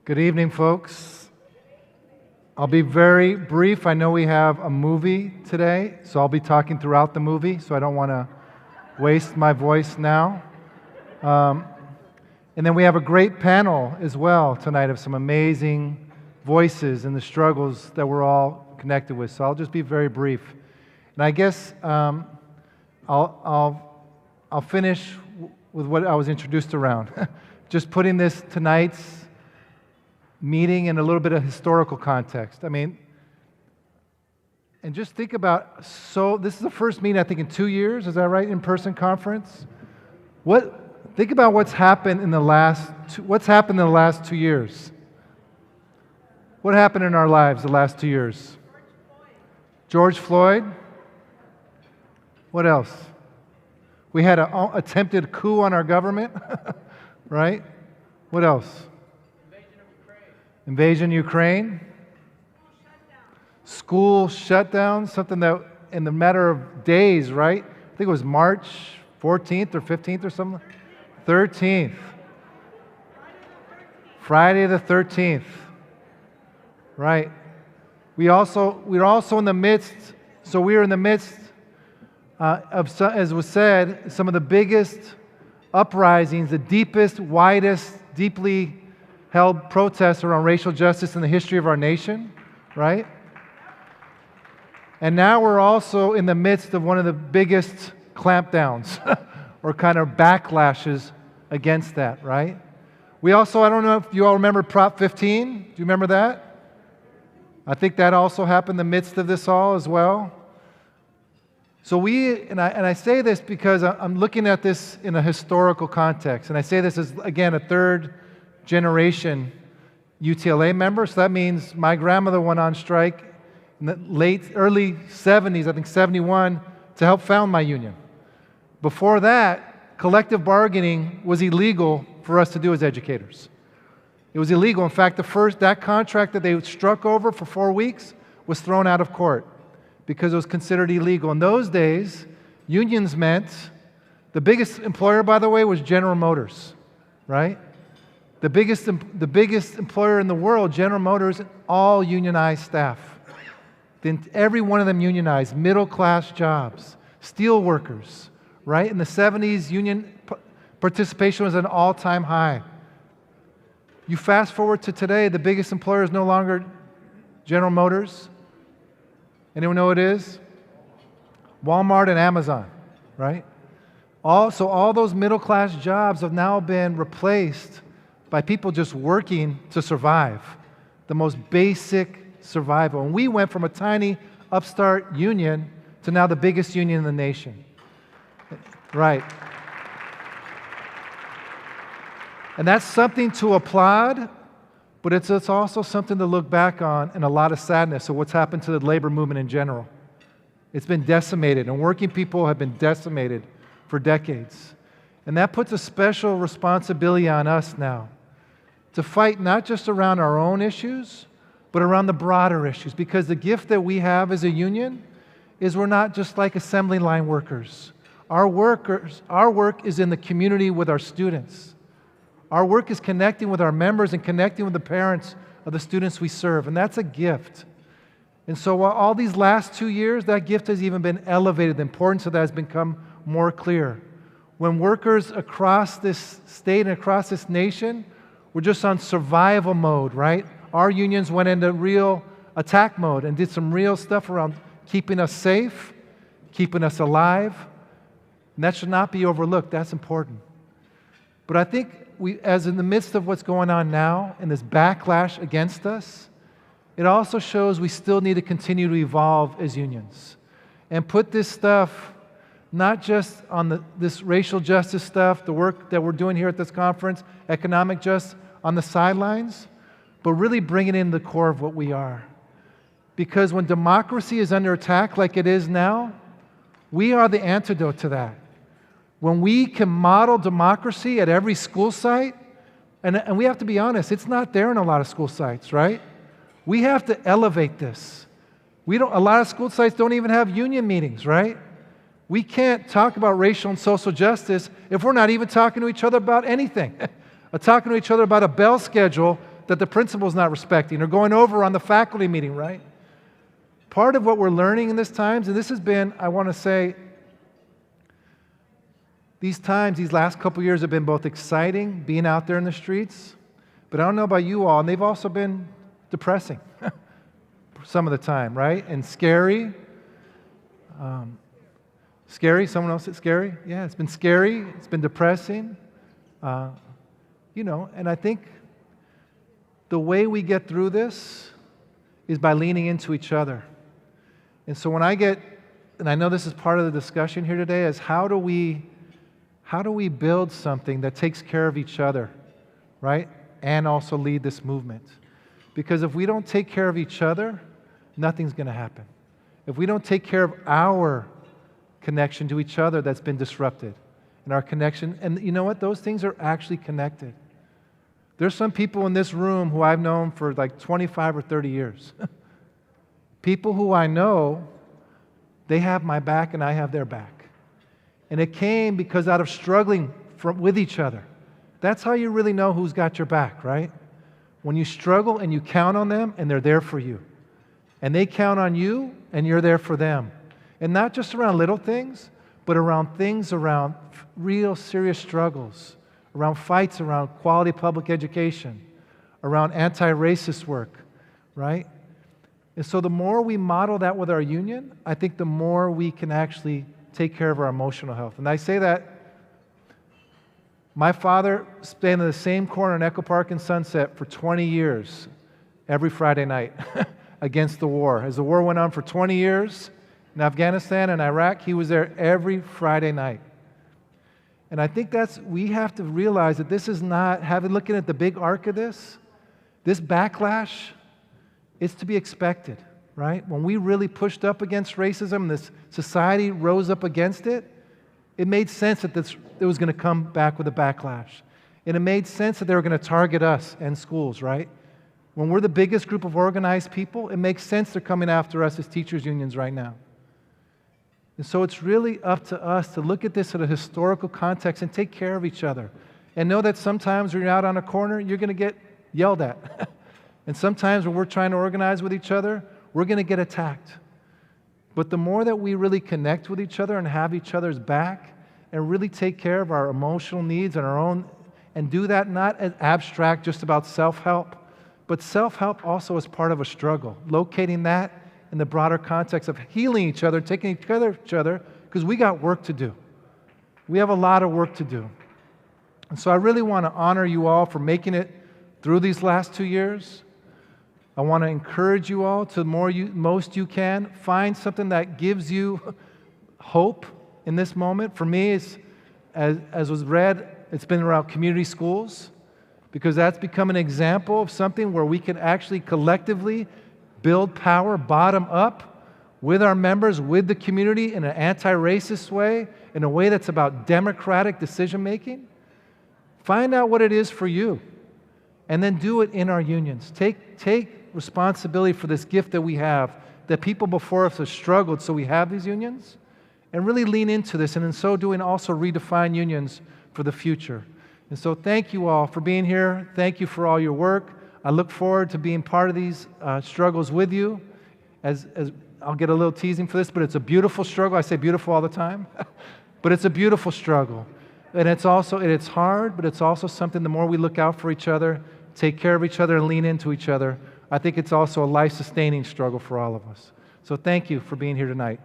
Good evening, folks. I'll be very brief. I know we have a movie today, so I'll be talking throughout the movie, so I don't want to waste my voice now. And then we have a great panel as well tonight of some amazing voices and the struggles that we're all connected with. So I'll just be very brief. And I guess I'll finish with what I was introduced around. Just putting tonight's meeting in a little bit of historical context. And just think about, this is the first meeting, I think, in 2 years, is that right, in-person conference? Think about what's happened in the last 2 years. What happened in our lives the last 2 years? George Floyd. What else? We had an attempted coup on our government, right? What else? Invasion of Ukraine. School shutdown, something that in the matter of days, right? I think it was March 14th or 15th or something. 13th. Friday the 13th. Right. We were also in the midst of, as was said, some of the biggest uprisings, the deepest, widest, deeply held protests around racial justice in the history of our nation, right? And now we're also in the midst of one of the biggest clampdowns or kind of backlashes against that, right? We also, I don't know if you all remember Prop 15. Do you remember that? I think that also happened in the midst of this all as well. So I say this because I'm looking at this in a historical context, and I say this as, again, a third generation UTLA member. So that means my grandmother went on strike in the early 70s, I think 71, to help found my union. Before that, collective bargaining was illegal for us to do as educators. It was illegal. In fact, that contract that they struck over for 4 weeks was thrown out of court because it was considered illegal. In those days, unions meant, the biggest employer, by the way, was General Motors, right? The biggest employer in the world, General Motors, all unionized staff. Every one of them unionized, middle-class jobs, steel workers, right? In the 70s, union participation was at an all-time high. You fast forward to today, the biggest employer is no longer General Motors. Anyone know what it is? Walmart and Amazon, right? So all those middle-class jobs have now been replaced by people just working to survive, the most basic survival. And we went from a tiny upstart union to now the biggest union in the nation. Right. And that's something to applaud, but it's also something to look back on and a lot of sadness of what's happened to the labor movement in general. It's been decimated, and working people have been decimated for decades. And that puts a special responsibility on us now to fight not just around our own issues, but around the broader issues. Because the gift that we have as a union is we're not just like assembly line workers. Our work is in the community with our students. Our work is connecting with our members and connecting with the parents of the students we serve. And that's a gift. And so while all these last 2 years, that gift has even been elevated. The importance of that has become more clear. When workers across this state and across this nation were just on survival mode, right? Our unions went into real attack mode and did some real stuff around keeping us safe, keeping us alive. And that should not be overlooked. That's important. But I think as in the midst of what's going on now and this backlash against us, it also shows we still need to continue to evolve as unions and put this stuff not just on this racial justice stuff, the work that we're doing here at this conference, economic justice, on the sidelines, but really bring it in the core of what we are. Because when democracy is under attack like it is now, we are the antidote to that. When we can model democracy at every school site, and we have to be honest, it's not there in a lot of school sites, right? We have to elevate this. A lot of school sites don't even have union meetings, right? We can't talk about racial and social justice if we're not even talking to each other about anything. Talking to each other about a bell schedule that the principal's not respecting, or going over on the faculty meeting, right? Part of what we're learning in this times, and this has been, I want to say, these times, these last couple years have been both exciting, being out there in the streets, but I don't know about you all, and they've also been depressing some of the time, right? And scary. Scary? Someone else said scary? Yeah, it's been scary. It's been depressing. And I think the way we get through this is by leaning into each other. And so when and I know this is part of the discussion here today, is how do we build something that takes care of each other, right? And also lead this movement. Because if we don't take care of each other, nothing's going to happen. If we don't take care of our connection to each other that's been disrupted, and our connection, and you know what? Those things are actually connected. There's some people in this room who I've known for like 25 or 30 years. People who I know, they have my back and I have their back. And it came because out of struggling with each other. That's how you really know who's got your back, right? When you struggle and you count on them and they're there for you. And they count on you and you're there for them. And not just around little things, but around things around real serious struggles, around fights around quality public education, around anti-racist work, right? And so the more we model that with our union, I think the more we can actually take care of our emotional health. And I say that my father stayed in the same corner in Echo Park and Sunset for 20 years, every Friday night, against the war. As the war went on for 20 years in Afghanistan and Iraq, he was there every Friday night. And I think we have to realize that this is not, looking at the big arc of this backlash is to be expected, right? When we really pushed up against racism, this society rose up against it, it made sense that it was going to come back with a backlash. And it made sense that they were going to target us and schools, right? When we're the biggest group of organized people, it makes sense they're coming after us as teachers' unions right now. And so it's really up to us to look at this in a historical context and take care of each other. And know that sometimes when you're out on a corner, you're going to get yelled at. And sometimes when we're trying to organize with each other, we're going to get attacked. But the more that we really connect with each other and have each other's back and really take care of our emotional needs and our own, and do that not as abstract, just about self-help, but self-help also as part of a struggle, locating that in the broader context of healing each other, taking care of each other, because we got work to do. We have a lot of work to do. And so I really want to honor you all for making it through these last 2 years. I want to encourage you all to most you can, find something that gives you hope in this moment. For me, as was read, it's been around community schools, because that's become an example of something where we can actually collectively build power bottom up with our members, with the community in an anti-racist way, in a way that's about democratic decision-making. Find out what it is for you, and then do it in our unions. Take responsibility for this gift that we have, that people before us have struggled, so we have these unions, and really lean into this, and in so doing also redefine unions for the future. And so thank you all for being here. Thank you for all your work. I look forward to being part of these struggles with you. As I'll get a little teasing for this, but it's a beautiful struggle. I say beautiful all the time, but it's a beautiful struggle. And it's hard, but it's also something, the more we look out for each other, take care of each other, and lean into each other, I think it's also a life-sustaining struggle for all of us. So thank you for being here tonight.